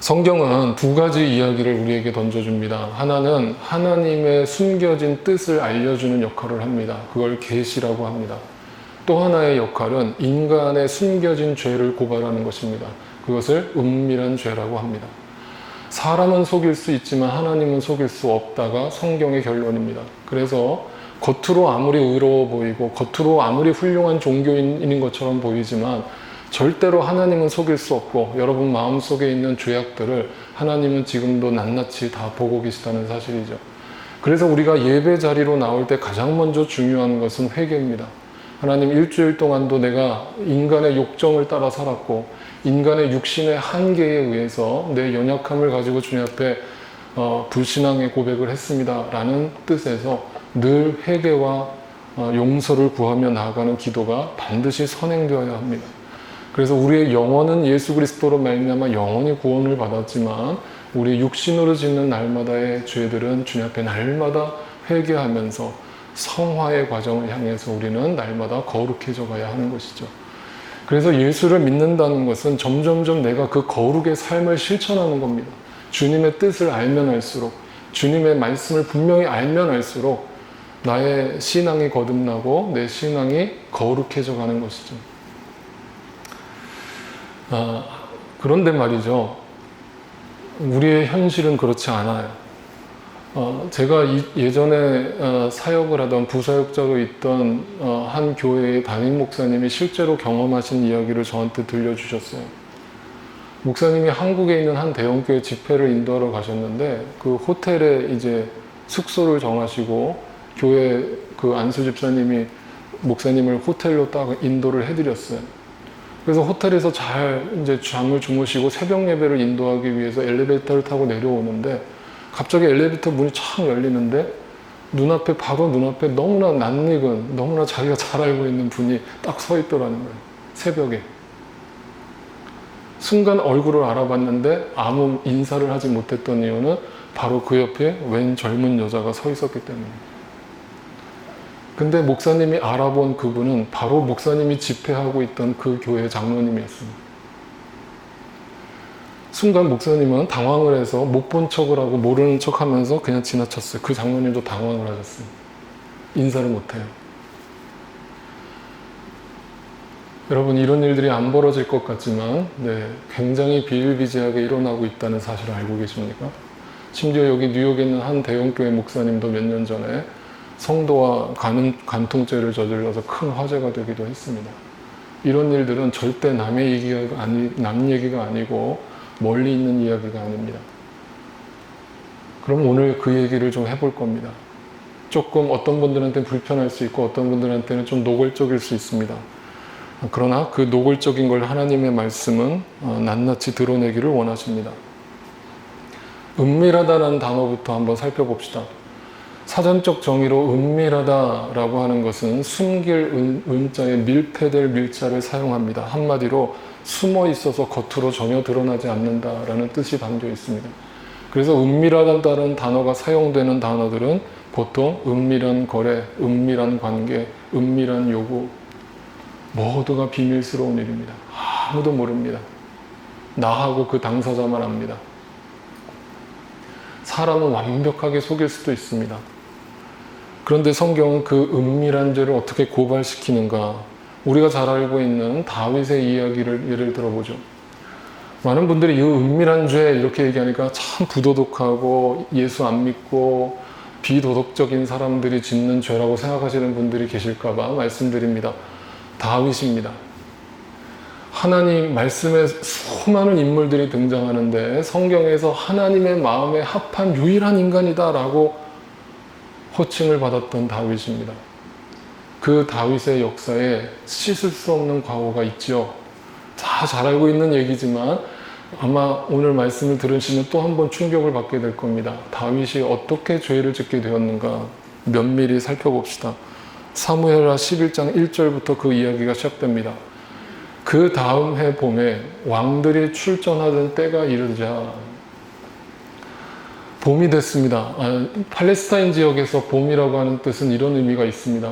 성경은 두 가지 이야기를 우리에게 던져줍니다. 하나는 하나님의 숨겨진 뜻을 알려주는 역할을 합니다. 그걸 계시라고 합니다. 또 하나의 역할은 인간의 숨겨진 죄를 고발하는 것입니다. 그것을 은밀한 죄라고 합니다. 사람은 속일 수 있지만 하나님은 속일 수 없다가 성경의 결론입니다. 그래서 겉으로 아무리 의로워 보이고 겉으로 아무리 훌륭한 종교인인 것처럼 보이지만 절대로 하나님은 속일 수 없고 여러분 마음속에 있는 죄악들을 하나님은 지금도 낱낱이 다 보고 계시다는 사실이죠. 그래서 우리가 예배 자리로 나올 때 가장 먼저 중요한 것은 회개입니다. 하나님, 일주일 동안도 내가 인간의 욕정을 따라 살았고 인간의 육신의 한계에 의해서 내 연약함을 가지고 주님 앞에 불신앙의 고백을 했습니다 라는 뜻에서 늘 회개와 용서를 구하며 나아가는 기도가 반드시 선행되어야 합니다. 그래서 우리의 영혼은 예수 그리스도로 말미암아 영원히 구원을 받았지만 우리 육신으로 짓는 날마다의 죄들은 주님 앞에 날마다 회개하면서 성화의 과정을 향해서 우리는 날마다 거룩해져 가야 하는 것이죠. 그래서 예수를 믿는다는 것은 점점점 내가 그 거룩의 삶을 실천하는 겁니다. 주님의 뜻을 알면 알수록, 주님의 말씀을 분명히 알면 알수록 나의 신앙이 거듭나고 내 신앙이 거룩해져 가는 것이죠. 그런데 말이죠. 우리의 현실은 그렇지 않아요. 제가 예전에 사역을 하던 부사역자로 있던 한 교회의 담임 목사님이 실제로 경험하신 이야기를 저한테 들려주셨어요. 목사님이 한국에 있는 한 대형교회 집회를 인도하러 가셨는데 그 호텔에 이제 숙소를 정하시고 교회 그 안수 집사님이 목사님을 호텔로 딱 인도를 해드렸어요. 그래서 호텔에서 잘 이제 잠을 주무시고 새벽 예배를 인도하기 위해서 엘리베이터를 타고 내려오는데 갑자기 엘리베이터 문이 촥 열리는데 바로 눈앞에 너무나 낯익은, 너무나 자기가 잘 알고 있는 분이 딱 서 있더라는 거예요. 새벽에. 순간 얼굴을 알아봤는데 아무 인사를 하지 못했던 이유는 바로 그 옆에 웬 젊은 여자가 서 있었기 때문입니다. 근데 목사님이 알아본 그분은 바로 목사님이 집회하고 있던 그 교회 장로님이었습니다. 순간 목사님은 당황을 해서 못 본 척을 하고 모르는 척 하면서 그냥 지나쳤어요. 그 장로님도 당황을 하셨습니다. 인사를 못해요. 여러분, 이런 일들이 안 벌어질 것 같지만 굉장히 비일비재하게 일어나고 있다는 사실을 알고 계십니까? 심지어 여기 뉴욕에 있는 한 대형교회 목사님도 몇 년 전에 성도와 간통죄를 저질러서 큰 화제가 되기도 했습니다. 이런 일들은 절대 남 얘기가 아니고 멀리 있는 이야기가 아닙니다. 그럼 오늘 그 얘기를 좀 해볼 겁니다. 조금 어떤 분들한테는 불편할 수 있고 어떤 분들한테는 좀 노골적일 수 있습니다. 그러나 그 노골적인 걸 하나님의 말씀은 낱낱이 드러내기를 원하십니다. 은밀하다라는 단어부터 한번 살펴봅시다. 사전적 정의로 은밀하다라고 하는 것은 숨길 은자에 밀폐될 밀자를 사용합니다. 한마디로 숨어 있어서 겉으로 전혀 드러나지 않는다라는 뜻이 담겨 있습니다. 그래서 은밀하다는 단어가 사용되는 단어들은 보통 은밀한 거래, 은밀한 관계, 은밀한 요구, 모두가 비밀스러운 일입니다. 아무도 모릅니다. 나하고 그 당사자만 압니다. 사람은 완벽하게 속일 수도 있습니다. 그런데 성경은 그 은밀한 죄를 어떻게 고발시키는가? 우리가 잘 알고 있는 다윗의 이야기를 예를 들어보죠. 많은 분들이 이 은밀한 죄 이렇게 얘기하니까 참 부도덕하고 예수 안 믿고 비도덕적인 사람들이 짓는 죄라고 생각하시는 분들이 계실까 봐 말씀드립니다. 다윗입니다. 하나님 말씀에 수많은 인물들이 등장하는데 성경에서 하나님의 마음에 합한 유일한 인간이다라고 호칭을 받았던 다윗입니다. 그 다윗의 역사에 씻을 수 없는 과오가 있죠. 다 잘 알고 있는 얘기지만 아마 오늘 말씀을 들으시면 또 한 번 충격을 받게 될 겁니다. 다윗이 어떻게 죄를 짓게 되었는가 면밀히 살펴봅시다. 사무엘하 11장 1절부터 그 이야기가 시작됩니다. 그 다음 해 봄에 왕들이 출전하던 때가 이르자 봄이 됐습니다. 팔레스타인 지역에서 봄이라고 하는 뜻은 이런 의미가 있습니다.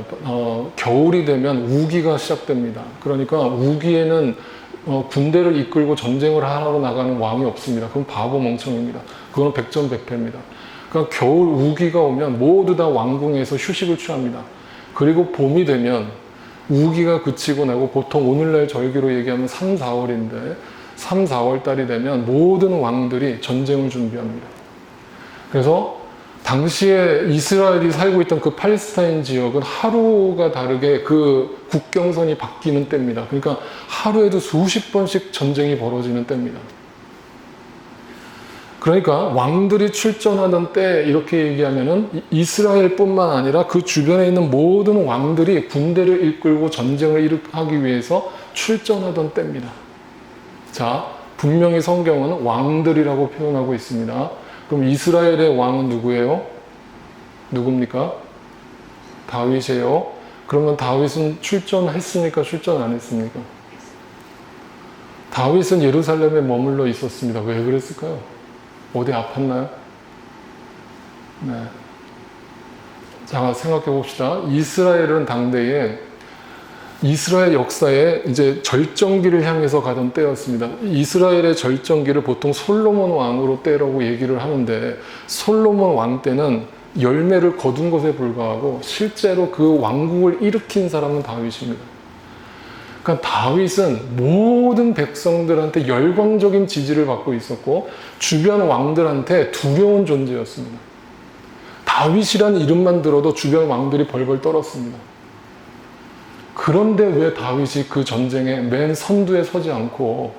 겨울이 되면 우기가 시작됩니다. 그러니까 우기에는 군대를 이끌고 전쟁을 하러 나가는 왕이 없습니다. 그건 바보 멍청입니다. 그건 백전백패입니다. 그러니까 겨울 우기가 오면 모두 다 왕궁에서 휴식을 취합니다. 그리고 봄이 되면 우기가 그치고 나고 보통 오늘날 절기로 얘기하면 3, 4월인데 3, 4월 달이 되면 모든 왕들이 전쟁을 준비합니다. 그래서 당시에 이스라엘이 살고 있던 그 팔레스타인 지역은 하루가 다르게 그 국경선이 바뀌는 때입니다. 그러니까 하루에도 수십 번씩 전쟁이 벌어지는 때입니다. 그러니까 왕들이 출전하던 때 이렇게 얘기하면은 이스라엘뿐만 아니라 그 주변에 있는 모든 왕들이 군대를 이끌고 전쟁을 하기 위해서 출전하던 때입니다. 자, 분명히 성경은 왕들이라고 표현하고 있습니다. 그럼 이스라엘의 왕은 누구예요? 누굽니까? 다윗이에요. 그러면 다윗은 출전했습니까? 출전 안 했습니까? 다윗은 예루살렘에 머물러 있었습니다. 왜 그랬을까요? 어디 아팠나요? 네. 자, 생각해 봅시다. 이스라엘은 당대에 이스라엘 역사에 이제 절정기를 향해서 가던 때였습니다. 이스라엘의 절정기를 보통 솔로몬 왕으로 때라고 얘기를 하는데 솔로몬 왕 때는 열매를 거둔 것에 불과하고 실제로 그 왕국을 일으킨 사람은 다윗입니다. 그러니까 다윗은 모든 백성들한테 열광적인 지지를 받고 있었고 주변 왕들한테 두려운 존재였습니다. 다윗이라는 이름만 들어도 주변 왕들이 벌벌 떨었습니다. 그런데 왜 다윗이 그 전쟁에 맨 선두에 서지 않고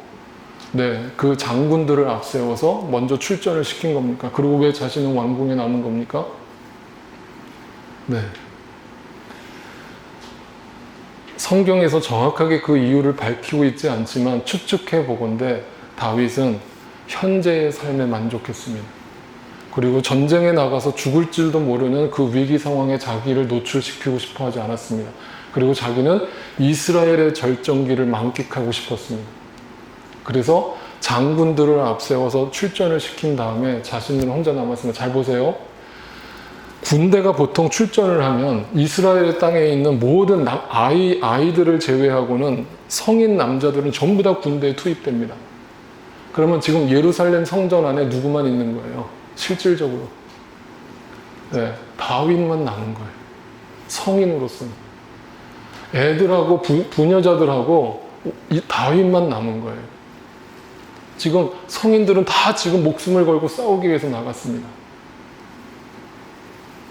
그 장군들을 앞세워서 먼저 출전을 시킨 겁니까? 그리고 왜 자신은 왕궁에 남은 겁니까? 성경에서 정확하게 그 이유를 밝히고 있지 않지만 추측해 보건대 다윗은 현재의 삶에 만족했습니다. 그리고 전쟁에 나가서 죽을 줄도 모르는 그 위기 상황에 자기를 노출시키고 싶어 하지 않았습니다. 그리고 자기는 이스라엘의 절정기를 만끽하고 싶었습니다. 그래서 장군들을 앞세워서 출전을 시킨 다음에 자신은 혼자 남았습니다. 잘 보세요. 군대가 보통 출전을 하면 이스라엘 땅에 있는 모든 아이들을 제외하고는 성인 남자들은 전부 다 군대에 투입됩니다. 그러면 지금 예루살렘 성전 안에 누구만 있는 거예요? 실질적으로. 다윗만 남은 거예요. 성인으로서는. 애들하고 부녀자들하고 이 다윗만 남은 거예요. 지금 성인들은 다 지금 목숨을 걸고 싸우기 위해서 나갔습니다.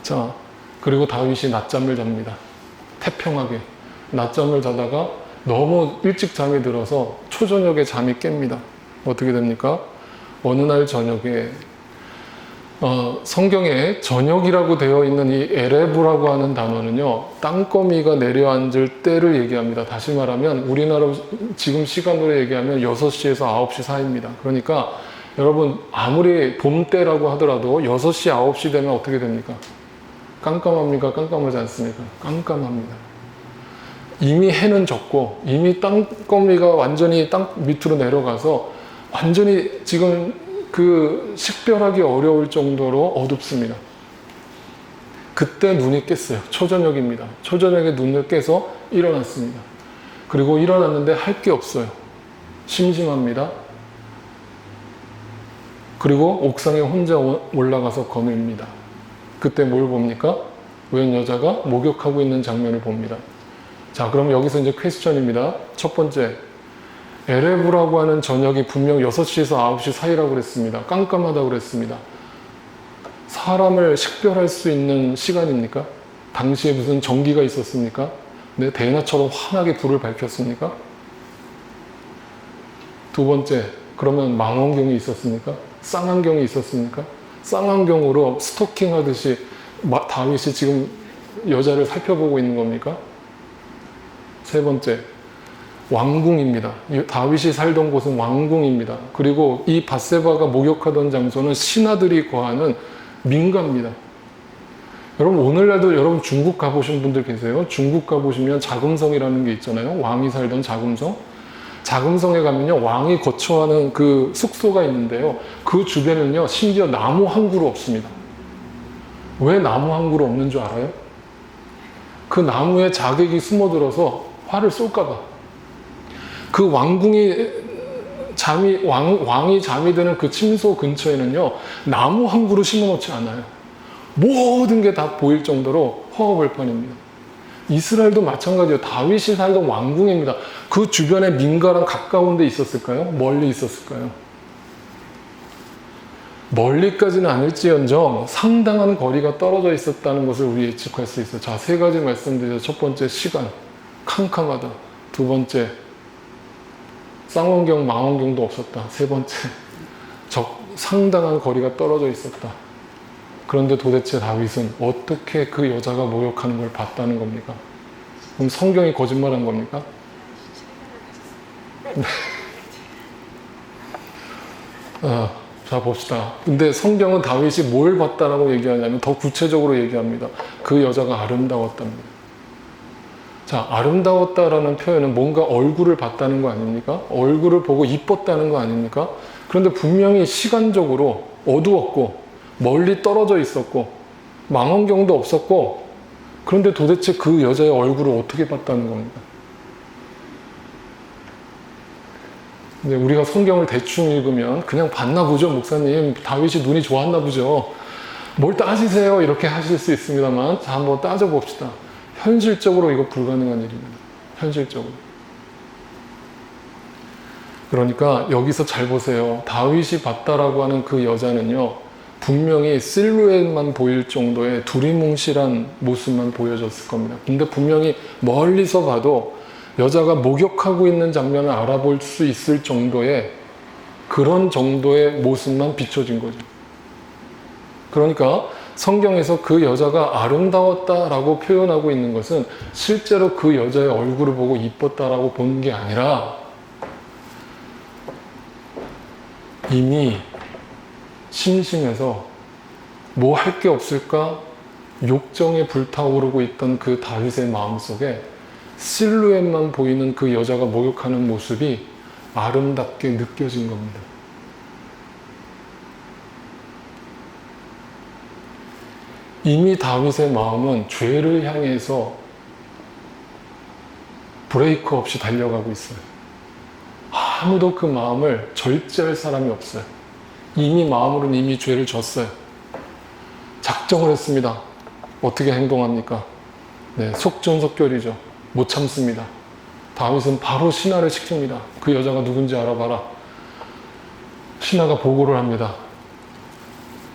자, 그리고 다윗이 낮잠을 잡니다. 태평하게. 낮잠을 자다가 너무 일찍 잠이 들어서 초저녁에 잠이 깹니다. 어떻게 됩니까? 어느 날 저녁에 성경에 저녁이라고 되어 있는 이 에레브라고 하는 단어는요, 땅거미가 내려앉을 때를 얘기합니다. 다시 말하면 우리나라 지금 시간으로 얘기하면 6시에서 9시 사이입니다. 그러니까 여러분 아무리 봄 때라고 하더라도 6시, 9시 되면 어떻게 됩니까? 깜깜합니까? 깜깜하지 않습니까? 깜깜합니다. 이미 해는 졌고 이미 땅거미가 완전히 땅 밑으로 내려가서 완전히 지금 그 식별하기 어려울 정도로 어둡습니다. 그때 눈이 깼어요. 초저녁입니다. 초저녁에 눈을 깨서 일어났습니다. 그리고 일어났는데 할 게 없어요. 심심합니다. 그리고 옥상에 혼자 올라가서 거닐니다. 그때 뭘 봅니까? 웬 여자가 목욕하고 있는 장면을 봅니다. 자, 그럼 여기서 이제 퀘스천입니다. 첫 번째, 에레브라고 하는 저녁이 분명 6시에서 9시 사이라고 그랬습니다. 깜깜하다고 그랬습니다. 사람을 식별할 수 있는 시간입니까? 당시에 무슨 전기가 있었습니까? 대낮처럼 환하게 불을 밝혔습니까? 두 번째, 그러면 망원경이 있었습니까? 쌍안경이 있었습니까? 쌍안경으로 스토킹 하듯이 다윗이 지금 여자를 살펴보고 있는 겁니까? 세 번째, 왕궁입니다. 다윗이 살던 곳은 왕궁입니다. 그리고 이 밧세바가 목욕하던 장소는 신하들이 거하는 민가입니다. 여러분 오늘날도 여러분 중국 가보신 분들 계세요? 중국 가보시면 자금성이라는 게 있잖아요. 왕이 살던 자금성. 자금성에 가면요, 왕이 거처하는 그 숙소가 있는데요, 그 주변에는요, 심지어 나무 한 그루 없습니다. 왜 나무 한 그루 없는 줄 알아요? 그 나무에 자객이 숨어들어서 활을 쏠까봐. 그 왕이 잠이 드는 그 침소 근처에는요, 나무 한 그루 심어놓지 않아요. 모든 게 다 보일 정도로 허허벌판입니다. 이스라엘도 마찬가지예요. 다윗이 살던 왕궁입니다. 그 주변에 민가랑 가까운 데 있었을까요? 멀리 있었을까요? 멀리까지는 아닐지언정 상당한 거리가 떨어져 있었다는 것을 우리 예측할 수 있어요. 자, 세 가지 말씀드려요. 첫 번째, 시간. 캄캄하다. 두 번째, 쌍원경, 망원경도 없었다. 세 번째, 상당한 거리가 떨어져 있었다. 그런데 도대체 다윗은 어떻게 그 여자가 모욕하는 걸 봤다는 겁니까? 그럼 성경이 거짓말한 겁니까? 자, 봅시다. 근데 성경은 다윗이 뭘 봤다라고 얘기하냐면 더 구체적으로 얘기합니다. 그 여자가 아름다웠답니다. 자, 아름다웠다라는 표현은 뭔가 얼굴을 봤다는 거 아닙니까? 얼굴을 보고 이뻤다는 거 아닙니까? 그런데 분명히 시간적으로 어두웠고 멀리 떨어져 있었고 망원경도 없었고, 그런데 도대체 그 여자의 얼굴을 어떻게 봤다는 겁니다. 근데 우리가 성경을 대충 읽으면 그냥 봤나 보죠, 목사님. 다윗이 눈이 좋았나 보죠. 뭘 따지세요, 이렇게 하실 수 있습니다만, 자, 한번 따져봅시다. 현실적으로 이거 불가능한 일입니다. 현실적으로. 그러니까 여기서 잘 보세요. 다윗이 봤다라고 하는 그 여자는요, 분명히 실루엣만 보일 정도의 두리뭉실한 모습만 보여줬을 겁니다. 근데 분명히 멀리서 봐도 여자가 목욕하고 있는 장면을 알아볼 수 있을 정도의 그런 정도의 모습만 비춰진 거죠. 그러니까 성경에서 그 여자가 아름다웠다라고 표현하고 있는 것은 실제로 그 여자의 얼굴을 보고 이뻤다라고 보는 게 아니라 이미 심심해서 뭐 할 게 없을까 욕정에 불타오르고 있던 그 다윗의 마음속에 실루엣만 보이는 그 여자가 목욕하는 모습이 아름답게 느껴진 겁니다. 이미 다윗의 마음은 죄를 향해서 브레이크 없이 달려가고 있어요. 아무도 그 마음을 절제할 사람이 없어요. 이미 마음으로는 이미 죄를 졌어요. 작정을 했습니다. 어떻게 행동합니까? 네, 속전속결이죠. 못 참습니다. 다윗은 바로 신하를 시킵니다. 그 여자가 누군지 알아봐라. 신하가 보고를 합니다.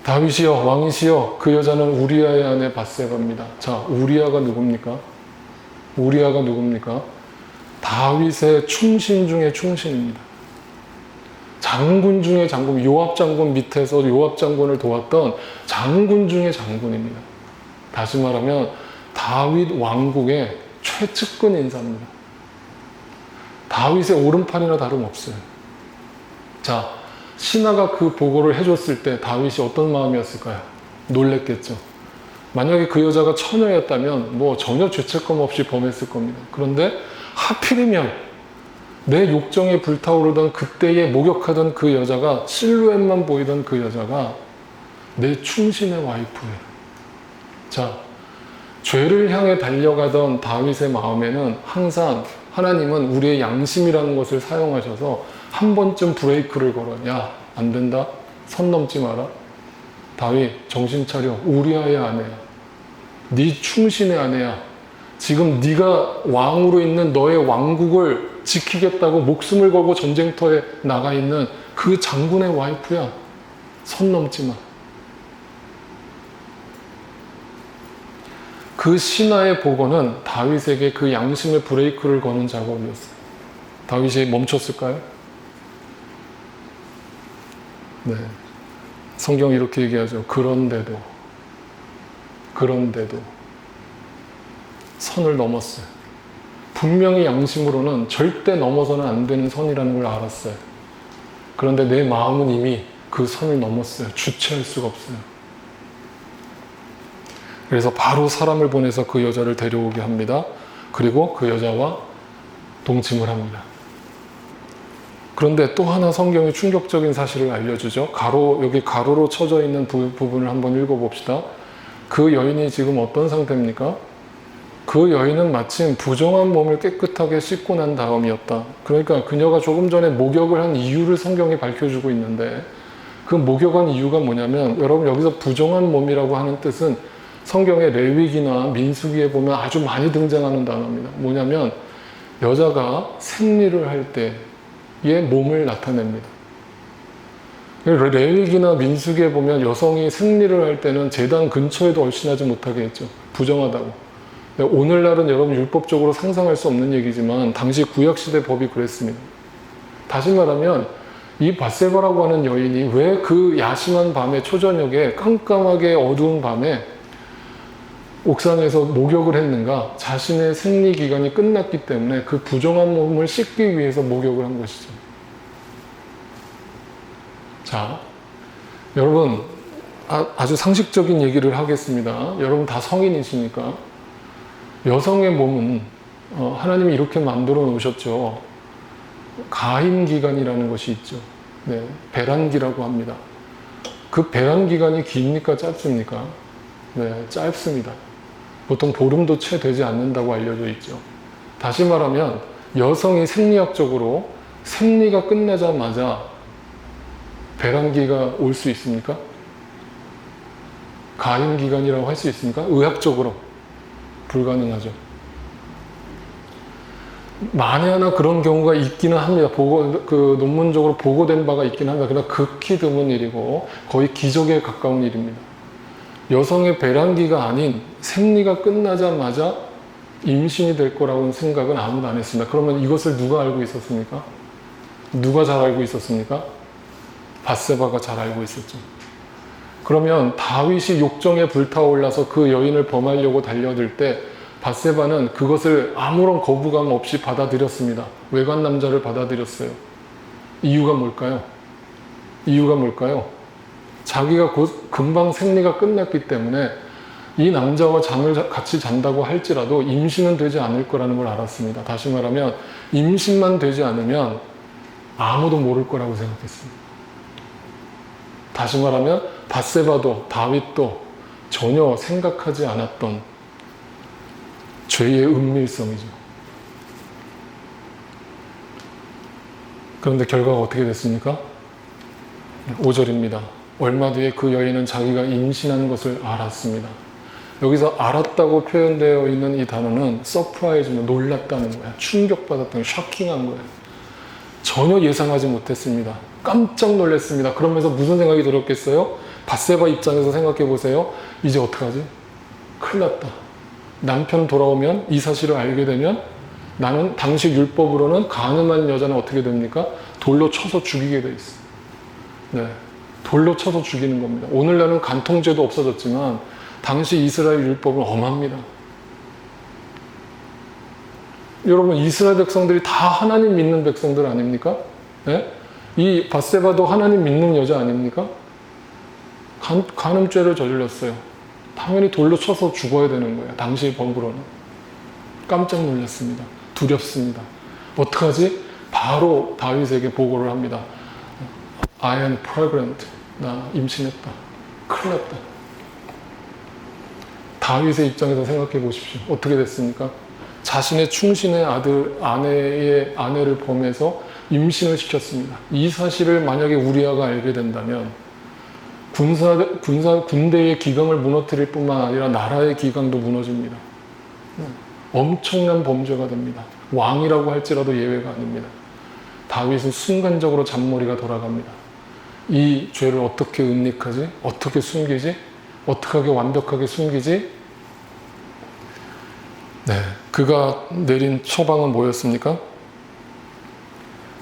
다윗이여, 왕이시여, 그 여자는 우리아의 아내 밧세바입니다. 자, 우리아가 누굽니까? 우리아가 누굽니까? 다윗의 충신 중에 충신입니다. 장군 중에 장군, 요압 장군 밑에서 요압 장군을 도왔던 장군 중에 장군입니다. 다시 말하면 다윗 왕국의 최측근 인사입니다. 다윗의 오른팔이나 다름없어요. 자, 신하가 그 보고를 해줬을 때 다윗이 어떤 마음이었을까요? 놀랬겠죠. 만약에 그 여자가 처녀였다면 뭐 전혀 죄책감 없이 범했을 겁니다. 그런데 하필이면 내 욕정에 불타오르던 그때에 목욕하던 그 여자가, 실루엣만 보이던 그 여자가 내 충신의 와이프예요. 자, 죄를 향해 달려가던 다윗의 마음에는 항상 하나님은 우리의 양심이라는 것을 사용하셔서 한 번쯤 브레이크를 걸어. 야, 안 된다. 선 넘지 마라. 다윗, 정신 차려. 우리아의 아내야. 네 충신의 아내야. 지금 네가 왕으로 있는 너의 왕국을 지키겠다고 목숨을 걸고 전쟁터에 나가 있는 그 장군의 와이프야. 선 넘지 마. 그 신하의 보고는 다윗에게 그 양심의 브레이크를 거는 작업이었어요. 다윗이 멈췄을까요? 네. 성경이 이렇게 얘기하죠. 그런데도 선을 넘었어요. 분명히 양심으로는 절대 넘어서는 안 되는 선이라는 걸 알았어요. 그런데 내 마음은 이미 그 선을 넘었어요. 주체할 수가 없어요. 그래서 바로 사람을 보내서 그 여자를 데려오게 합니다. 그리고 그 여자와 동침을 합니다. 그런데 또 하나 성경이 충격적인 사실을 알려주죠. 여기 가로로 쳐져 있는 부분을 한번 읽어봅시다. 그 여인이 지금 어떤 상태입니까? 그 여인은 마침 부정한 몸을 깨끗하게 씻고 난 다음이었다. 그러니까 그녀가 조금 전에 목욕을 한 이유를 성경이 밝혀주고 있는데, 그 목욕한 이유가 뭐냐면, 여러분 여기서 부정한 몸이라고 하는 뜻은 성경의 레위기나 민수기에 보면 아주 많이 등장하는 단어입니다. 뭐냐면 여자가 생리를 할 때의 몸을 나타냅니다. 레위기나 민수기에 보면 여성이 생리를 할 때는 제단 근처에도 얼씬하지 못하게 했죠. 부정하다고. 오늘날은 여러분 율법적으로 상상할 수 없는 얘기지만 당시 구약시대 법이 그랬습니다. 다시 말하면 이 밧세바라고 하는 여인이 왜 그 야심한 밤에, 초저녁에, 깜깜하게 어두운 밤에 옥상에서 목욕을 했는가? 자신의 생리 기간이 끝났기 때문에 그 부정한 몸을 씻기 위해서 목욕을 한 것이죠. 자, 여러분 아주 상식적인 얘기를 하겠습니다. 여러분 다 성인이시니까. 여성의 몸은 하나님이 이렇게 만들어 놓으셨죠. 가임기간이라는 것이 있죠. 네, 배란기라고 합니다. 그 배란기간이 깁니까 짧습니까? 네, 짧습니다. 보통 보름도 채 되지 않는다고 알려져 있죠. 다시 말하면 여성이 생리학적으로 생리가 끝나자마자 배란기가 올 수 있습니까? 가임기간이라고 할 수 있습니까? 의학적으로 불가능하죠. 만에 하나 그런 경우가 있기는 합니다. 논문적으로 보고된 바가 있긴 합니다. 그러나 극히 드문 일이고 거의 기적에 가까운 일입니다. 여성의 배란기가 아닌 생리가 끝나자마자 임신이 될 거라고는 생각은 아무도 안 했습니다. 그러면 이것을 누가 알고 있었습니까? 누가 잘 알고 있었습니까? 밧세바가 잘 알고 있었죠. 그러면 다윗이 욕정에 불타올라서 그 여인을 범하려고 달려들 때 밧세바는 그것을 아무런 거부감 없이 받아들였습니다. 외간 남자를 받아들였어요. 이유가 뭘까요? 이유가 뭘까요? 자기가 금방 생리가 끝났기 때문에 이 남자와 잠을 같이 잔다고 할지라도 임신은 되지 않을 거라는 걸 알았습니다. 다시 말하면 임신만 되지 않으면 아무도 모를 거라고 생각했습니다. 다시 말하면 밧세바도 다윗도 전혀 생각하지 않았던 죄의 은밀성이죠. 그런데 결과가 어떻게 됐습니까? 5절입니다. 얼마 뒤에 그 여인은 자기가 임신한 것을 알았습니다. 여기서 알았다고 표현되어 있는 이 단어는 서프라이즈는 놀랐다는 거야. 충격받았다는, 쇼킹한 거예요. 전혀 예상하지 못했습니다. 깜짝 놀랐습니다. 그러면서 무슨 생각이 들었겠어요? 밧세바 입장에서 생각해 보세요. 이제 어떡하지? 큰일 났다. 남편 돌아오면 이 사실을 알게 되면 나는 당시 율법으로는 간음한 여자는 어떻게 됩니까? 돌로 쳐서 죽이게 돼 있어. 네, 돌로 쳐서 죽이는 겁니다. 오늘날은 간통죄도 없어졌지만 당시 이스라엘 율법은 엄합니다. 여러분 이스라엘 백성들이 다 하나님 믿는 백성들 아닙니까? 네? 이 밧세바도 하나님 믿는 여자 아닙니까? 간음죄를 저질렀어요. 당연히 돌로 쳐서 죽어야 되는 거예요. 당시의 법으로는. 깜짝 놀랐습니다. 두렵습니다. 어떡하지? 바로 다윗에게 보고를 합니다. I am pregnant. 나 임신했다. 큰일 났다. 다윗의 입장에서 생각해 보십시오. 어떻게 됐습니까? 자신의 충신의 아내를 범해서 임신을 시켰습니다. 이 사실을 만약에 우리아가 알게 된다면 군대의 기강을 무너뜨릴 뿐만 아니라 나라의 기강도 무너집니다. 엄청난 범죄가 됩니다. 왕이라고 할지라도 예외가 아닙니다. 다윗은 순간적으로 잔머리가 돌아갑니다. 이 죄를 어떻게 은닉하지? 어떻게 숨기지? 어떻게 하게 완벽하게 숨기지? 네, 그가 내린 처방은 뭐였습니까?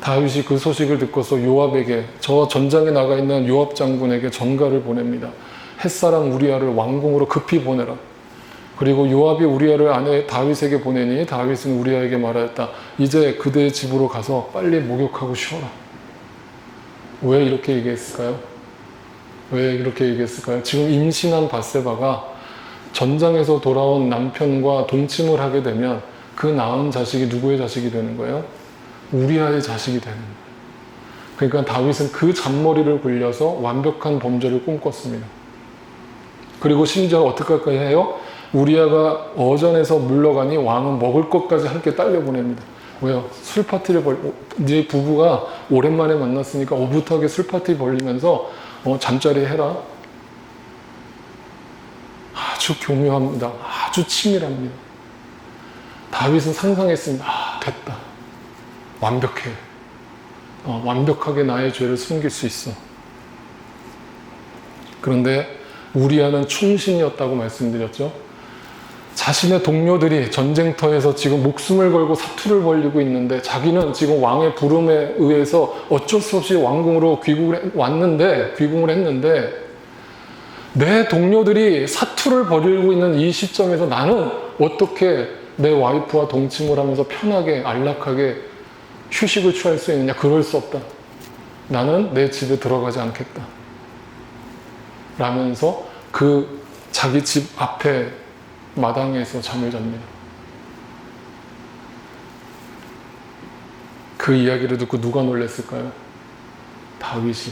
다윗이 그 소식을 듣고서 요압에게, 저 전장에 나가 있는 요압 장군에게 전가를 보냅니다. 햇사람 우리아를 왕궁으로 급히 보내라. 그리고 요압이 우리아를 아내 다윗에게 보내니 다윗은 우리아에게 말하였다. 이제 그대의 집으로 가서 빨리 목욕하고 쉬어라. 왜 이렇게 얘기했을까요? 왜 이렇게 얘기했을까요? 지금 임신한 밧세바가 전장에서 돌아온 남편과 동침을 하게 되면 그 낳은 자식이 누구의 자식이 되는 거예요? 우리아의 자식이 되는 거예요. 그러니까 다윗은 그 잔머리를 굴려서 완벽한 범죄를 꿈꿨습니다. 그리고 심지어 어떻게까지 해요? 우리아가 어전에서 물러가니 왕은 먹을 것까지 함께 딸려 보냅니다. 왜요? 술 파티를 네 부부가 오랜만에 만났으니까 오붓하게 술 파티 벌리면서 잠자리 해라. 아주 교묘합니다. 아주 치밀합니다. 다윗은 상상했습니다. 됐다. 완벽해. 완벽하게 나의 죄를 숨길 수 있어. 그런데 우리아는 충신이었다고 말씀드렸죠. 자신의 동료들이 전쟁터에서 지금 목숨을 걸고 사투를 벌이고 있는데 자기는 지금 왕의 부름에 의해서 어쩔 수 없이 왕궁으로 귀국을 했는데 내 동료들이 사투를 벌이고 있는 이 시점에서 나는 어떻게 내 와이프와 동침을 하면서 편하게 안락하게 휴식을 취할 수 있느냐? 그럴 수 없다. 나는 내 집에 들어가지 않겠다. 라면서 그 자기 집 앞에 마당에서 잠을 잡니다. 그 이야기를 듣고 누가 놀랐을까요? 다윗이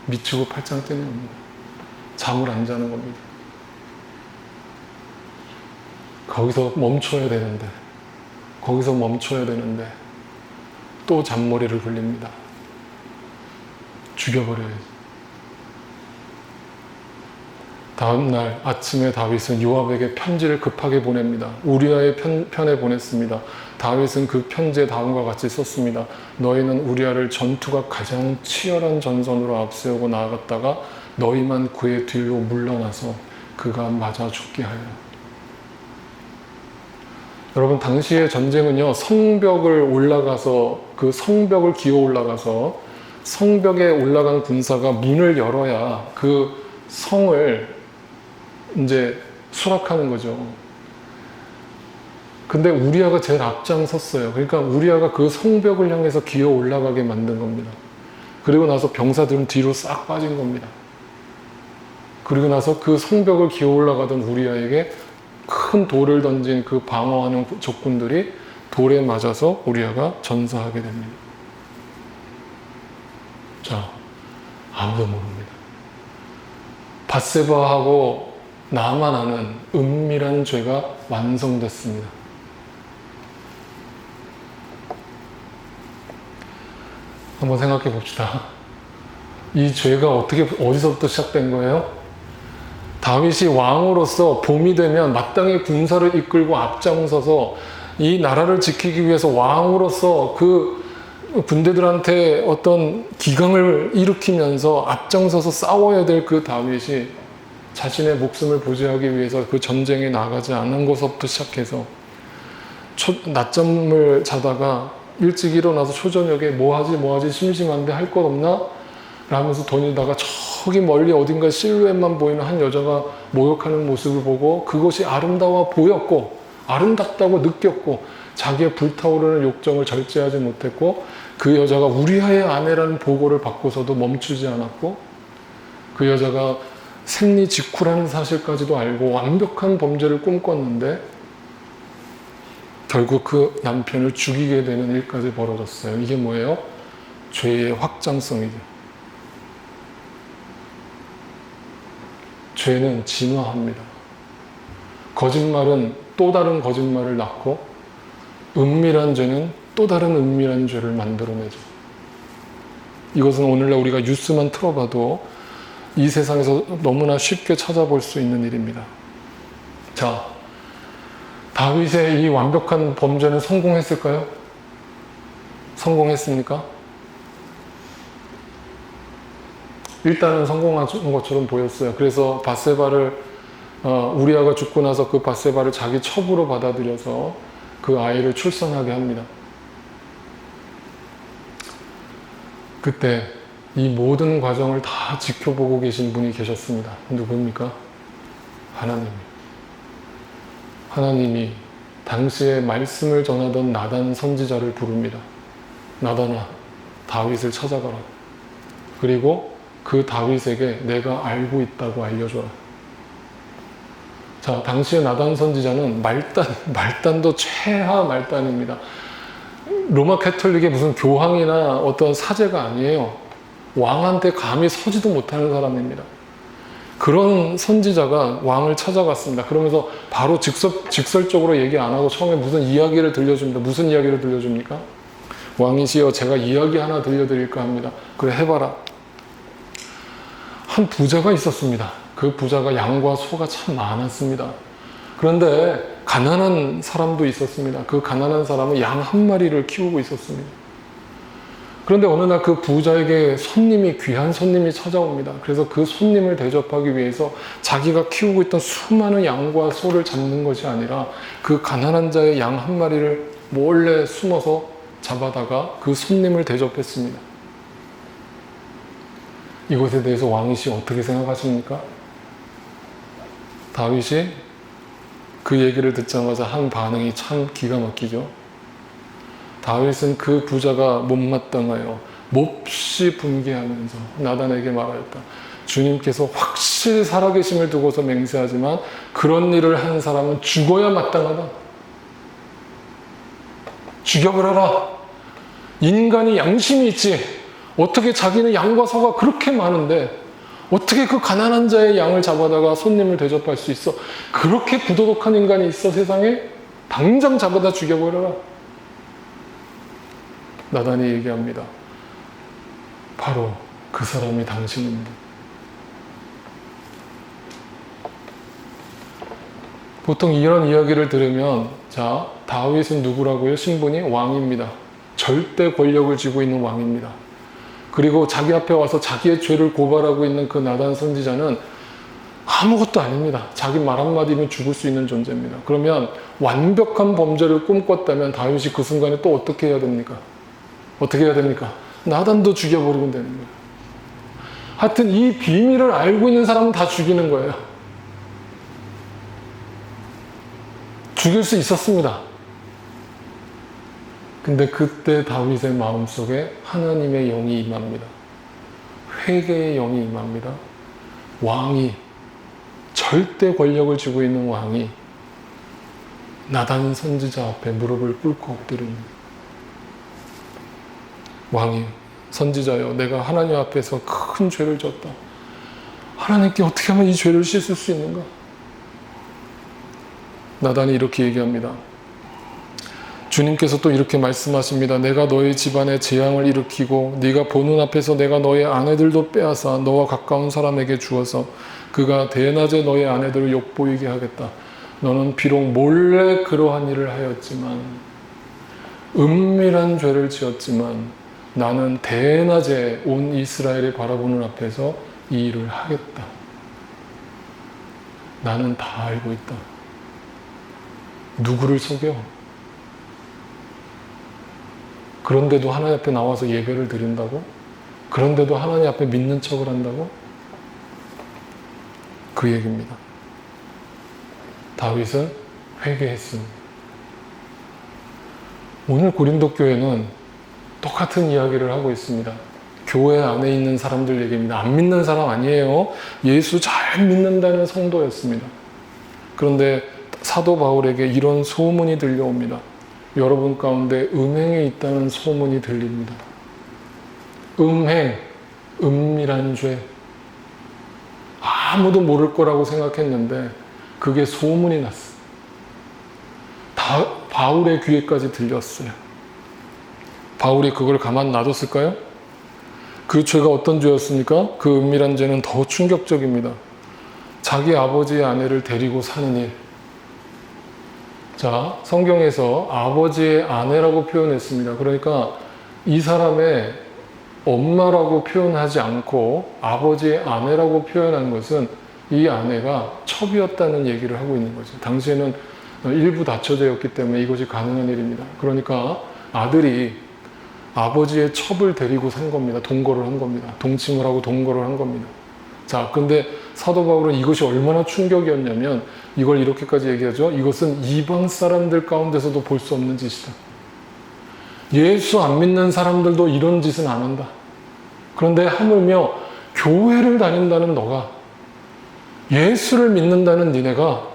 미치고 팔짱 뜨는 겁니다. 잠을 안 자는 겁니다. 거기서 멈춰야 되는데 또 잔머리를 굴립니다. 죽여버려야지. 다음날 아침에 다윗은 요압에게 편지를 급하게 보냅니다. 우리아의 편에 보냈습니다. 다윗은 그 편지에 다음과 같이 썼습니다. 너희는 우리아를 전투가 가장 치열한 전선으로 앞세우고 나아갔다가 너희만 그의 뒤로 물러나서 그가 맞아 죽게 하여라. 여러분, 당시의 전쟁은요, 성벽을 올라가서 그 성벽을 기어 올라가서 성벽에 올라간 군사가 문을 열어야 그 성을 이제 수락하는 거죠. 근데 우리아가 제일 앞장섰어요. 그러니까 우리아가 그 성벽을 향해서 기어 올라가게 만든 겁니다. 그리고 나서 병사들은 뒤로 싹 빠진 겁니다. 그리고 나서 그 성벽을 기어 올라가던 우리아에게 큰 돌을 던진 그 방어하는 적군들이 돌에 맞아서 우리아가 전사하게 됩니다. 자, 아무도 모릅니다. 밧세바하고 나만 아는 은밀한 죄가 완성됐습니다. 한번 생각해 봅시다. 이 죄가 어디서부터 시작된 거예요? 다윗이 왕으로서 봄이 되면 마땅히 군사를 이끌고 앞장서서 이 나라를 지키기 위해서 왕으로서 그 군대들한테 어떤 기강을 일으키면서 앞장서서 싸워야 될 그 다윗이 자신의 목숨을 보호하기 위해서 그 전쟁에 나가지 않은 것부터 시작해서 낮잠을 자다가 일찍 일어나서 초저녁에 뭐하지 심심한데 할 것 없나? 라면서 다니다가 저기 멀리 어딘가 실루엣만 보이는 한 여자가 목욕하는 모습을 보고 그것이 아름다워 보였고 아름답다고 느꼈고 자기의 불타오르는 욕정을 절제하지 못했고 그 여자가 우리아의 아내라는 보고를 받고서도 멈추지 않았고 그 여자가 생리 직후라는 사실까지도 알고 완벽한 범죄를 꿈꿨는데 결국 그 남편을 죽이게 되는 일까지 벌어졌어요. 이게 뭐예요? 죄의 확장성이죠. 죄는 진화합니다. 거짓말은 또 다른 거짓말을 낳고 은밀한 죄는 또 다른 은밀한 죄를 만들어내죠. 이것은 오늘날 우리가 뉴스만 틀어봐도 이 세상에서 너무나 쉽게 찾아볼 수 있는 일입니다. 자, 다윗의 이 완벽한 범죄는 성공했을까요? 성공했습니까? 일단은 성공한 것처럼 보였어요. 그래서 밧세바를 우리아가 죽고 나서 그 밧세바를 자기 첩으로 받아들여서 그 아이를 출산하게 합니다. 그때 이 모든 과정을 다 지켜보고 계신 분이 계셨습니다. 누구입니까? 하나님이 당시에 말씀을 전하던 나단 선지자를 부릅니다. 나단아, 다윗을 찾아가라. 그리고 그 다윗에게 내가 알고 있다고 알려줘라. 자, 당시에 나단 선지자는 말단도 최하 말단입니다. 로마 캐톨릭의 무슨 교황이나 어떤 사제가 아니에요. 왕한테 감히 서지도 못하는 사람입니다. 그런 선지자가 왕을 찾아갔습니다. 그러면서 바로 직설적으로 얘기 안 하고 처음에 무슨 이야기를 들려줍니다. 무슨 이야기를 들려줍니까? 왕이시여, 제가 이야기 하나 들려드릴까 합니다. 그래, 해봐라. 한 부자가 있었습니다. 그 부자가 양과 소가 참 많았습니다. 그런데 가난한 사람도 있었습니다. 그 가난한 사람은 양 한 마리를 키우고 있었습니다. 그런데 어느 날 그 부자에게 귀한 손님이 찾아옵니다. 그래서 그 손님을 대접하기 위해서 자기가 키우고 있던 수많은 양과 소를 잡는 것이 아니라 그 가난한 자의 양 한 마리를 몰래 숨어서 잡아다가 그 손님을 대접했습니다. 이것에 대해서 왕이시 어떻게 생각하십니까? 다윗이 그 얘기를 듣자마자 한 반응이 참 기가 막히죠. 다윗은 그 부자가 못마땅하여 몹시 분개하면서 나단에게 말하였다. 주님께서 확실히 살아계심을 두고서 맹세하지만 그런 일을 한 사람은 죽어야 마땅하다. 죽여버려라. 인간이 양심이 있지. 어떻게 자기는 양과 소가 그렇게 많은데 어떻게 그 가난한 자의 양을 잡아다가 손님을 대접할 수 있어? 그렇게 부도덕한 인간이 있어, 세상에? 당장 잡아다 죽여버려라. 나단이 얘기합니다. 바로 그 사람이 당신입니다. 보통 이런 이야기를 들으면, 자, 다윗은 누구라고요? 신분이 왕입니다. 절대 권력을 쥐고 있는 왕입니다. 그리고 자기 앞에 와서 자기의 죄를 고발하고 있는 그 나단 선지자는 아무것도 아닙니다. 자기 말 한마디면 죽을 수 있는 존재입니다. 그러면 완벽한 범죄를 꿈꿨다면 다윗이 그 순간에 또 어떻게 해야 됩니까? 어떻게 해야 됩니까? 나단도 죽여버리면 되는 거예요. 하여튼 이 비밀을 알고 있는 사람은 다 죽이는 거예요. 죽일 수 있었습니다. 근데 그때 다윗의 마음속에 하나님의 영이 임합니다. 회개의 영이 임합니다. 왕이, 절대 권력을 쥐고 있는 왕이 나단 선지자 앞에 무릎을 꿇고 엎드립니다. 왕이, 선지자여, 내가 하나님 앞에서 큰 죄를 졌다. 하나님께 어떻게 하면 이 죄를 씻을 수 있는가? 나단이 이렇게 얘기합니다. 주님께서 또 이렇게 말씀하십니다. 내가 너희 집안에 재앙을 일으키고 네가 보는 앞에서 내가 너의 아내들도 빼앗아 너와 가까운 사람에게 주어서 그가 대낮에 너의 아내들을 욕보이게 하겠다. 너는 비록 몰래 그러한 일을 하였지만, 은밀한 죄를 지었지만 나는 대낮에 온 이스라엘을 바라보는 앞에서 이 일을 하겠다. 나는 다 알고 있다. 누구를 속여? 그런데도 하나님 앞에 나와서 예배를 드린다고? 그런데도 하나님 앞에 믿는 척을 한다고? 그 얘기입니다. 다윗은 회개했습니다. 오늘 고린도 교회는 똑같은 이야기를 하고 있습니다. 교회 안에 있는 사람들 얘기입니다. 안 믿는 사람 아니에요. 예수 잘 믿는다는 성도였습니다. 그런데 사도 바울에게 이런 소문이 들려옵니다. 여러분 가운데 음행에 있다는 소문이 들립니다. 음행, 은밀한 죄. 아무도 모를 거라고 생각했는데 그게 소문이 났어요. 바울의 귀에까지 들렸어요. 바울이 그걸 가만 놔뒀을까요? 그 죄가 어떤 죄였습니까? 그 은밀한 죄는 더 충격적입니다. 자기 아버지의 아내를 데리고 사는 일. 자, 성경에서 아버지의 아내라고 표현했습니다. 그러니까 이 사람의 엄마라고 표현하지 않고 아버지의 아내라고 표현한 것은 이 아내가 첩이었다는 얘기를 하고 있는 거죠. 당시에는 일부 다처제였기 때문에 이것이 가능한 일입니다. 그러니까 아들이 아버지의 첩을 데리고 산 겁니다. 동거를 한 겁니다. 동침을 하고 동거를 한 겁니다. 자, 근데 사도 바울은 이것이 얼마나 충격이었냐면 이걸 이렇게까지 얘기하죠. 이것은 이방 사람들 가운데서도 볼 수 없는 짓이다. 예수 안 믿는 사람들도 이런 짓은 안 한다. 그런데 하물며 교회를 다닌다는 너가, 예수를 믿는다는 니네가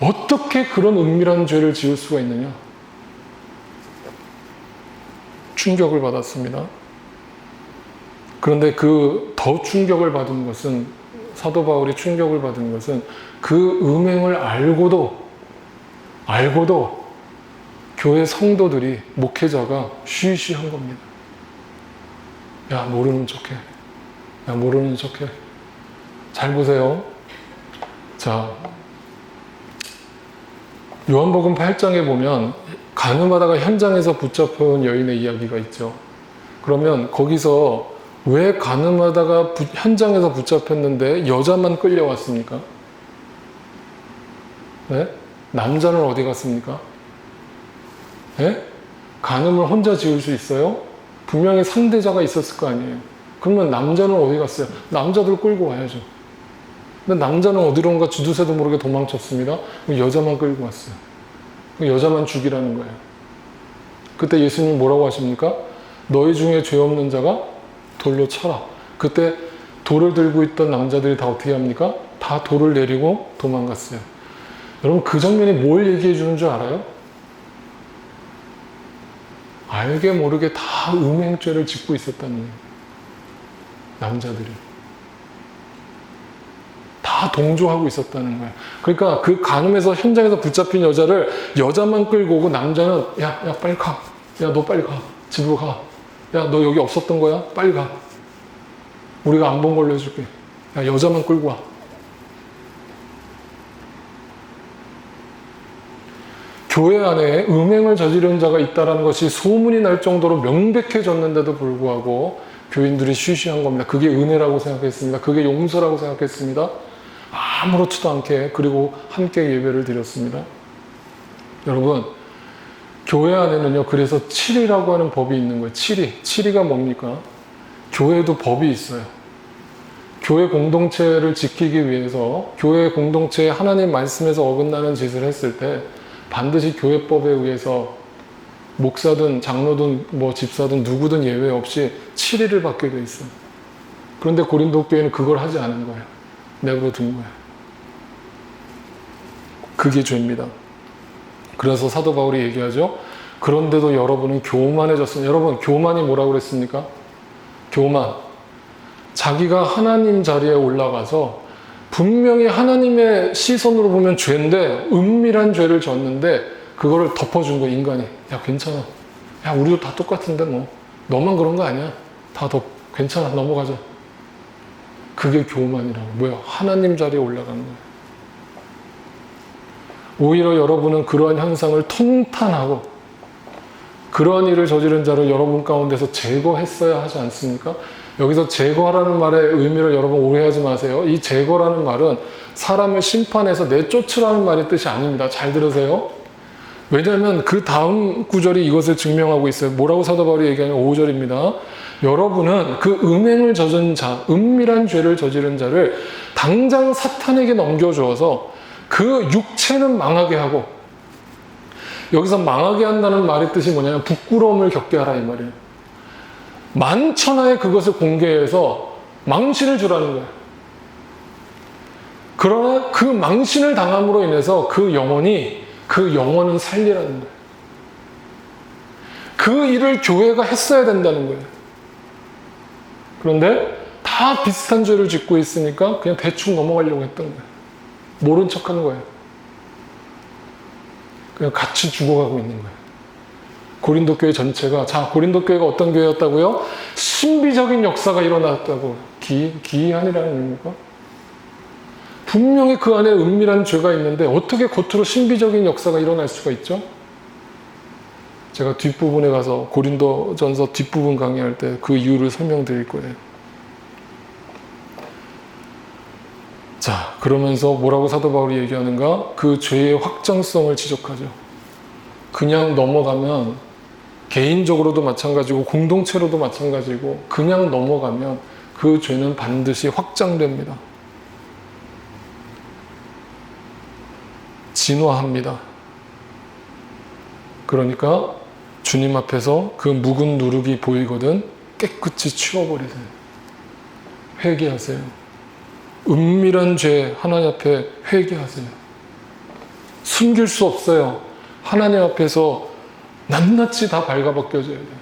어떻게 그런 은밀한 죄를 지을 수가 있느냐? 충격을 받았습니다. 그런데 그 더 충격을 받은 것은, 사도 바울이 충격을 받은 것은 그 음행을 알고도 교회 성도들이, 목회자가 쉬쉬한 겁니다. 야, 모르는 척해. 야, 모르는 척해. 잘 보세요. 자, 요한복음 8장에 보면 간음하다가 현장에서 붙잡혀온 여인의 이야기가 있죠. 그러면 거기서 왜 간음하다가 현장에서 붙잡혔는데 여자만 끌려왔습니까? 네? 남자는 어디 갔습니까? 네? 간음을 혼자 지을 수 있어요? 분명히 상대자가 있었을 거 아니에요. 그러면 남자는 어디 갔어요? 남자들 끌고 와야죠. 근데 남자는 어디론가 주두새도 모르게 도망쳤습니다. 여자만 끌고 왔어요. 여자만 죽이라는 거예요. 그때 예수님 뭐라고 하십니까? 너희 중에 죄 없는 자가 돌로 쳐라. 그때 돌을 들고 있던 남자들이 다 어떻게 합니까? 다 돌을 내리고 도망갔어요. 여러분, 그 장면이 뭘 얘기해 주는 줄 알아요? 알게 모르게 다 음행죄를 짓고 있었다는 거예요. 남자들이. 다 동조하고 있었다는 거예요. 그러니까 그 간음에서 현장에서 붙잡힌 여자만 끌고 오고, 남자는 야 빨리 가. 야, 너 빨리 가. 집으로 가. 야, 너 여기 없었던 거야? 빨리 가. 우리가 안 본 걸로 해줄게. 야, 여자만 끌고 와. 교회 안에 음행을 저지른 자가 있다는 것이 소문이 날 정도로 명백해졌는데도 불구하고 교인들이 쉬쉬한 겁니다. 그게 은혜라고 생각했습니다. 그게 용서라고 생각했습니다. 아무렇지도 않게, 그리고 함께 예배를 드렸습니다. 여러분, 교회 안에는요, 그래서 7이라고 하는 법이 있는 거예요. 7이가 뭡니까? 교회도 법이 있어요. 교회 공동체를 지키기 위해서, 교회 공동체에 하나님 말씀에서 어긋나는 짓을 했을 때 반드시 교회법에 의해서 목사든 장로든 집사든 누구든 예외 없이 7일을 받게 돼 있어요. 그런데 고린도 교회는 그걸 하지 않은 거예요. 내버려둔 거예요. 그게 죄입니다. 그래서 사도 바울이 얘기하죠. 그런데도 여러분은 교만해졌습니다. 여러분, 교만이 뭐라고 그랬습니까? 교만. 자기가 하나님 자리에 올라가서 분명히 하나님의 시선으로 보면 죄인데, 은밀한 죄를 졌는데 그거를 덮어준 거야, 인간이. 야, 괜찮아. 야, 우리도 다 똑같은데 뭐. 너만 그런 거 아니야. 괜찮아. 넘어가자. 그게 교만이라고. 뭐야? 하나님 자리에 올라가는 거야. 오히려 여러분은 그러한 현상을 통탄하고 그러한 일을 저지른 자를 여러분 가운데서 제거했어야 하지 않습니까? 여기서 제거하라는 말의 의미를 여러분 오해하지 마세요. 이 제거라는 말은 사람을 심판해서 내쫓으라는 말의 뜻이 아닙니다. 잘 들으세요. 왜냐하면 그 다음 구절이 이것을 증명하고 있어요. 뭐라고 사도 바울이 얘기하냐면 5절입니다. 여러분은 그 음행을 저지른 자, 은밀한 죄를 저지른 자를 당장 사탄에게 넘겨주어서 그 육체는 망하게 하고, 여기서 망하게 한다는 말의 뜻이 뭐냐면 부끄러움을 겪게 하라 이 말이에요. 만천하에 그것을 공개해서 망신을 주라는 거예요. 그러나 그 망신을 당함으로 인해서 그 영혼은 살리라는 거예요. 그 일을 교회가 했어야 된다는 거예요. 그런데 다 비슷한 죄를 짓고 있으니까 그냥 대충 넘어가려고 했던 거예요. 모른 척하는 거예요. 그냥 같이 죽어가고 있는 거예요. 고린도 교회 전체가, 고린도 교회가 어떤 교회였다고요? 신비적인 역사가 일어났다고. 기이한이라는 의미입니까? 분명히 그 안에 은밀한 죄가 있는데 어떻게 겉으로 신비적인 역사가 일어날 수가 있죠? 제가 뒷부분에 가서 고린도전서 뒷부분 강의할 때 그 이유를 설명드릴 거예요. 자, 그러면서 뭐라고 사도 바울이 얘기하는가? 그 죄의 확정성을 지적하죠. 그냥 넘어가면, 개인적으로도 마찬가지고 공동체로도 마찬가지고, 그냥 넘어가면 그 죄는 반드시 확장됩니다. 진화합니다. 그러니까 주님 앞에서 그 묵은 누룩이 보이거든 깨끗이 치워버리세요. 회개하세요. 은밀한 죄 하나님 앞에 회개하세요. 숨길 수 없어요. 하나님 앞에서 낱낱이 다 발가벗겨져야 돼요.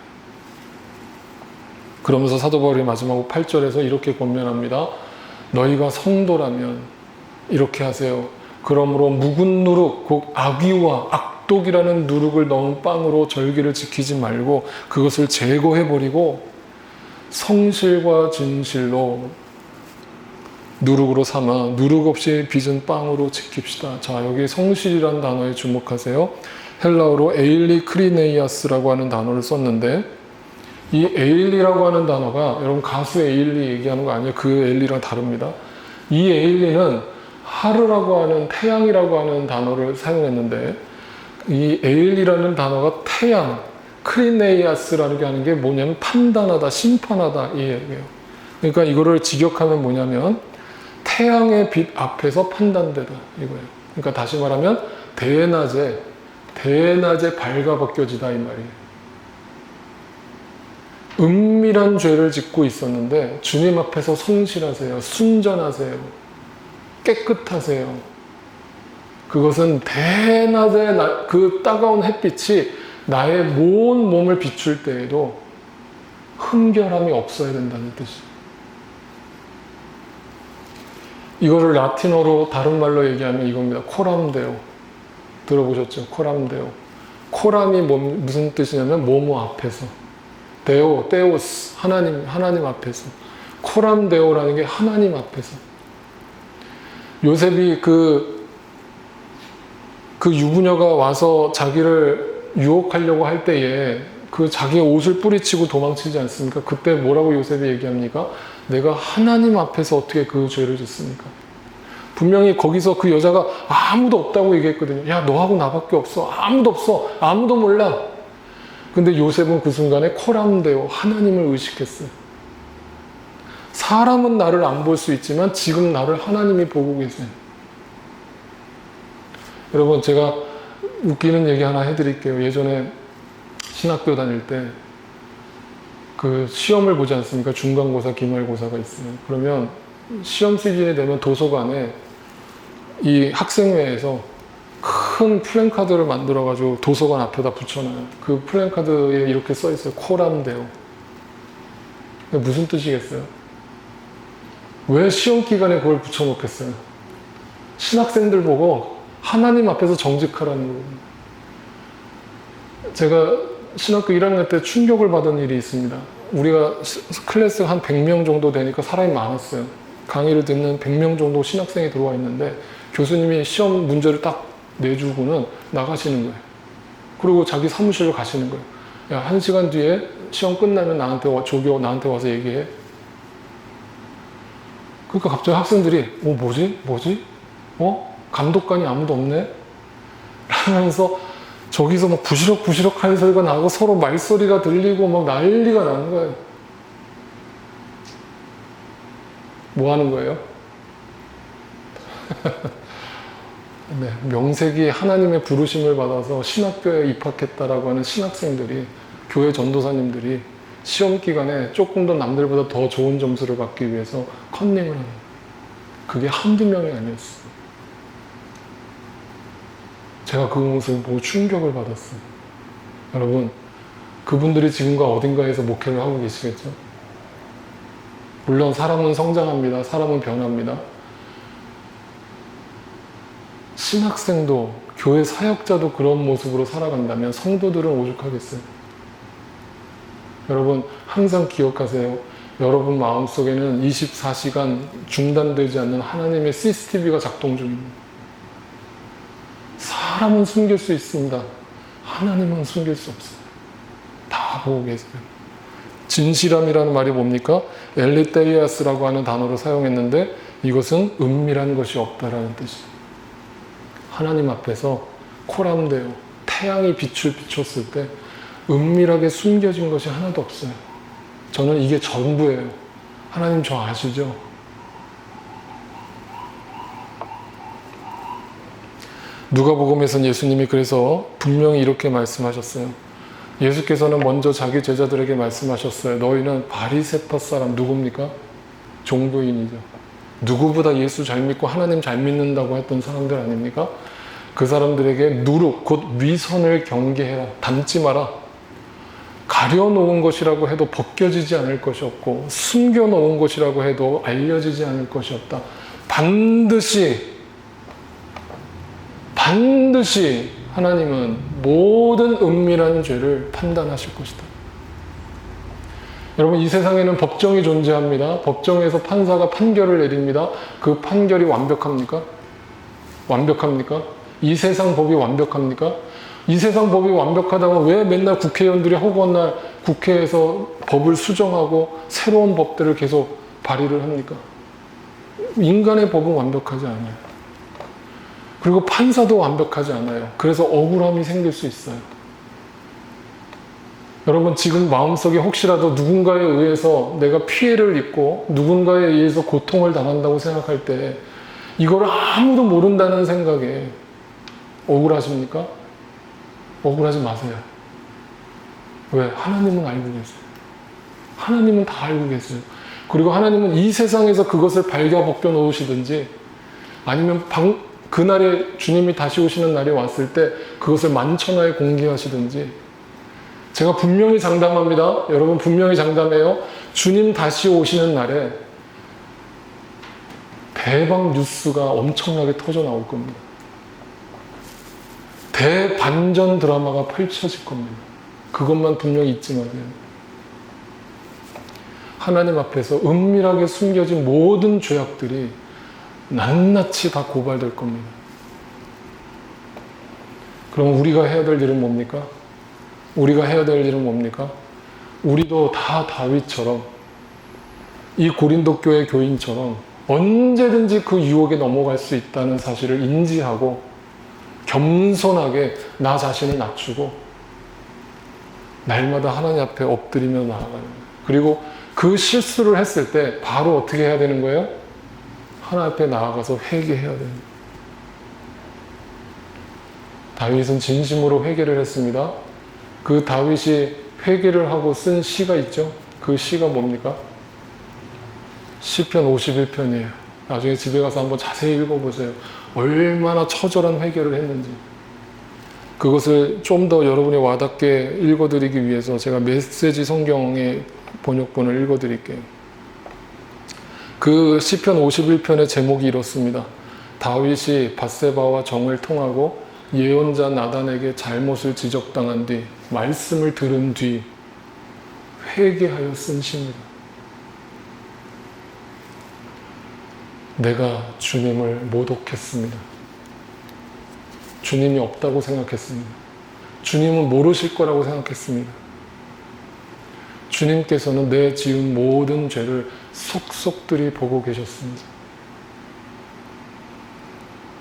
그러면서 사도 바울이 마지막 8절에서 이렇게 권면합니다. 너희가 성도라면 이렇게 하세요. 그러므로 묵은 누룩, 곧 악의와 악독이라는 누룩을 넣은 빵으로 절기를 지키지 말고 그것을 제거해버리고 성실과 진실로 누룩으로 삼아 누룩 없이 빚은 빵으로 지킵시다. 자, 여기 성실이라는 단어에 주목하세요. 헬라어로 에일리 크리네이아스라고 하는 단어를 썼는데 이 에일리라고 하는 단어가 여러분 가수 에일리 얘기하는 거 아니에요? 그 에일리랑 다릅니다. 이 에일리는 하루라고 하는 태양이라고 하는 단어를 사용했는데 이 에일리라는 단어가 태양, 크리네이아스라는 게 하는 게 뭐냐면 판단하다, 심판하다 이 얘기예요. 그러니까 이거를 직역하면 뭐냐면 태양의 빛 앞에서 판단되다 이거예요. 그러니까 다시 말하면 대낮에 발가벗겨지다 이 말이에요. 은밀한 죄를 짓고 있었는데 주님 앞에서 성실하세요. 순전하세요. 깨끗하세요. 그것은 대낮에 그 따가운 햇빛이 나의 모든 몸을 비출 때에도 흠결함이 없어야 된다는 뜻이에요. 이거를 라틴어로 다른 말로 얘기하면 이겁니다. 코람데오. 들어보셨죠? 코람데오. 코람이 무슨 뜻이냐면 뭐뭐 앞에서. 데오, 데오스, 하나님 앞에서. 코람데오라는 게 하나님 앞에서. 요셉이 그 유부녀가 와서 자기를 유혹하려고 할 때에 그 자기의 옷을 뿌리치고 도망치지 않습니까? 그때 뭐라고 요셉이 얘기합니까? 내가 하나님 앞에서 어떻게 그 죄를 짓습니까? 분명히 거기서 그 여자가 아무도 없다고 얘기했거든요. 야, 너하고 나밖에 없어. 아무도 없어. 아무도 몰라. 근데 요셉은 그 순간에 코람데오, 하나님을 의식했어요. 사람은 나를 안 볼 수 있지만 지금 나를 하나님이 보고 계세요. 여러분, 제가 웃기는 얘기 하나 해드릴게요. 예전에 신학교 다닐 때 그 시험을 보지 않습니까? 중간고사, 기말고사가 있어요. 그러면 시험 시즌이 되면 도서관에 이 학생회에서 큰 플랜카드를 만들어가지고 도서관 앞에다 붙여놔요. 그 플랜카드에 이렇게 써있어요. 코람데오. 무슨 뜻이겠어요? 왜 시험 기간에 그걸 붙여놓겠어요? 신학생들 보고 하나님 앞에서 정직하라는 거예요. 제가 신학교 1학년 때 충격을 받은 일이 있습니다. 우리가 클래스가 한 100명 정도 되니까 사람이 많았어요. 강의를 듣는 100명 정도 신학생이 들어와 있는데 교수님이 시험 문제를 딱 내주고는 나가시는 거예요. 그리고 자기 사무실로 가시는 거예요. 야, 1시간 뒤에 시험 끝나면 나한테 와서 얘기해. 그러니까 갑자기 학생들이 뭐지? 감독관이 아무도 없네? 라면서 저기서 막 부시럭부시럭 하는 소리가 나고 서로 말소리가 들리고 막 난리가 나는 거예요. 뭐 하는 거예요? 네, 명색이 하나님의 부르심을 받아서 신학교에 입학했다라고 하는 신학생들이, 교회 전도사님들이 시험 기간에 조금 더 남들보다 더 좋은 점수를 받기 위해서 컨닝을 하는 거예요. 그게 한두 명이 아니었어요. 제가 그 모습을 보고 충격을 받았어요. 여러분, 그분들이 지금과 어딘가에서 목회를 하고 계시겠죠? 물론 사람은 성장합니다. 사람은 변합니다. 신학생도, 교회 사역자도 그런 모습으로 살아간다면 성도들은 오죽하겠어요? 여러분, 항상 기억하세요. 여러분 마음속에는 24시간 중단되지 않는 하나님의 CCTV가 작동 중입니다. 사람은 숨길 수 있습니다. 하나님은 숨길 수 없어요. 다 보고 계세요. 진실함이라는 말이 뭡니까? 엘리테이아스라고 하는 단어를 사용했는데 이것은 은밀한 것이 없다라는 뜻이에요. 하나님 앞에서 코람데오, 태양이 빛을 비췄을 때 은밀하게 숨겨진 것이 하나도 없어요. 저는 이게 전부예요. 하나님 저 아시죠? 누가복음에서는 예수님이 그래서 분명히 이렇게 말씀하셨어요. 예수께서는 먼저 자기 제자들에게 말씀하셨어요. 너희는 바리새파 사람, 누굽니까? 종교인이죠. 누구보다 예수 잘 믿고 하나님 잘 믿는다고 했던 사람들 아닙니까? 그 사람들에게 누룩, 곧 위선을 경계해라. 닮지 마라. 가려놓은 것이라고 해도 벗겨지지 않을 것이 없고 숨겨놓은 것이라고 해도 알려지지 않을 것이 없다. 반드시 하나님은 모든 은밀한 죄를 판단하실 것이다. 여러분, 이 세상에는 법정이 존재합니다. 법정에서 판사가 판결을 내립니다. 그 판결이 완벽합니까? 완벽합니까? 이 세상 법이 완벽합니까? 이 세상 법이 완벽하다면 왜 맨날 국회의원들이 허구한 날 국회에서 법을 수정하고 새로운 법들을 계속 발의를 합니까? 인간의 법은 완벽하지 않아요. 그리고 판사도 완벽하지 않아요. 그래서 억울함이 생길 수 있어요. 여러분, 지금 마음속에 혹시라도 누군가에 의해서 내가 피해를 입고 누군가에 의해서 고통을 당한다고 생각할 때 이걸 아무도 모른다는 생각에 억울하십니까? 억울하지 마세요. 왜? 하나님은 알고 계세요. 하나님은 다 알고 계세요. 그리고 하나님은 이 세상에서 그것을 발겨벗겨 놓으시든지 아니면 그날에 주님이 다시 오시는 날이 왔을 때 그것을 만천하에 공개하시든지, 제가 분명히 장담합니다. 여러분, 분명히 장담해요. 주님 다시 오시는 날에 대박 뉴스가 엄청나게 터져 나올 겁니다. 대반전 드라마가 펼쳐질 겁니다. 그것만 분명히 잊지 마세요. 하나님 앞에서 은밀하게 숨겨진 모든 죄악들이 낱낱이 다 고발될 겁니다. 그럼 우리가 해야 될 일은 뭡니까? 우리가 해야 될 일은 뭡니까? 우리도 다 다윗처럼, 이 고린도 교회 교인처럼 언제든지 그 유혹에 넘어갈 수 있다는 사실을 인지하고 겸손하게 나 자신을 낮추고 날마다 하나님 앞에 엎드리며 나아가는 거예요. 그리고 그 실수를 했을 때 바로 어떻게 해야 되는 거예요? 하나님 앞에 나아가서 회개해야 됩니다. 다윗은 진심으로 회개를 했습니다. 그 다윗이 회개를 하고 쓴 시가 있죠. 그 시가 뭡니까? 시편 51편이에요. 나중에 집에 가서 한번 자세히 읽어보세요. 얼마나 처절한 회개를 했는지. 그것을 좀 더 여러분이 와닿게 읽어드리기 위해서 제가 메시지 성경의 번역본을 읽어드릴게요. 그 시편 51편의 제목이 이렇습니다. 다윗이 밧세바와 정을 통하고 예언자 나단에게 잘못을 지적당한 뒤 말씀을 들은 뒤 회개하여 쓴 시입니다. 내가 주님을 모독했습니다. 주님이 없다고 생각했습니다. 주님은 모르실 거라고 생각했습니다. 주님께서는 내 지은 모든 죄를 속속들이 보고 계셨습니다.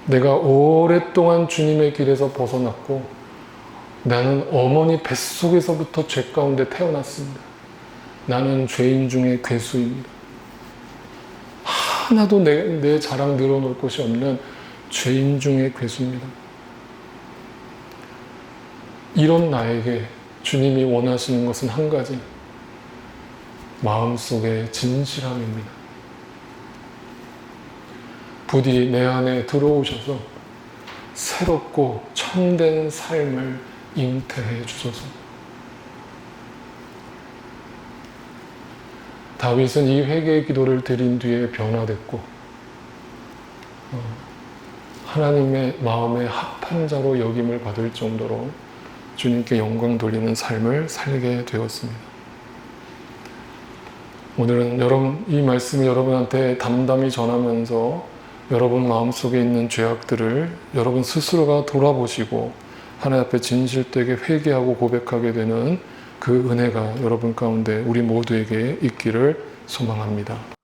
내가 오랫동안 주님의 길에서 벗어났고 나는 어머니 뱃속에서부터 죄 가운데 태어났습니다. 나는 죄인 중에 괴수입니다. 하나도 내 자랑 늘어놓을 곳이 없는 죄인 중에 괴수입니다. 이런 나에게 주님이 원하시는 것은 한 가지, 마음속의 진실함입니다. 부디 내 안에 들어오셔서 새롭고 참된 삶을 잉태해 주소서. 다윗은 이 회개의 기도를 드린 뒤에 변화됐고 하나님의 마음에 합한 자로 여김을 받을 정도로 주님께 영광 돌리는 삶을 살게 되었습니다. 오늘은 이 말씀을 여러분한테 담담히 전하면서 여러분 마음속에 있는 죄악들을 여러분 스스로가 돌아보시고 하나님 앞에 진실되게 회개하고 고백하게 되는 그 은혜가 여러분 가운데 우리 모두에게 있기를 소망합니다.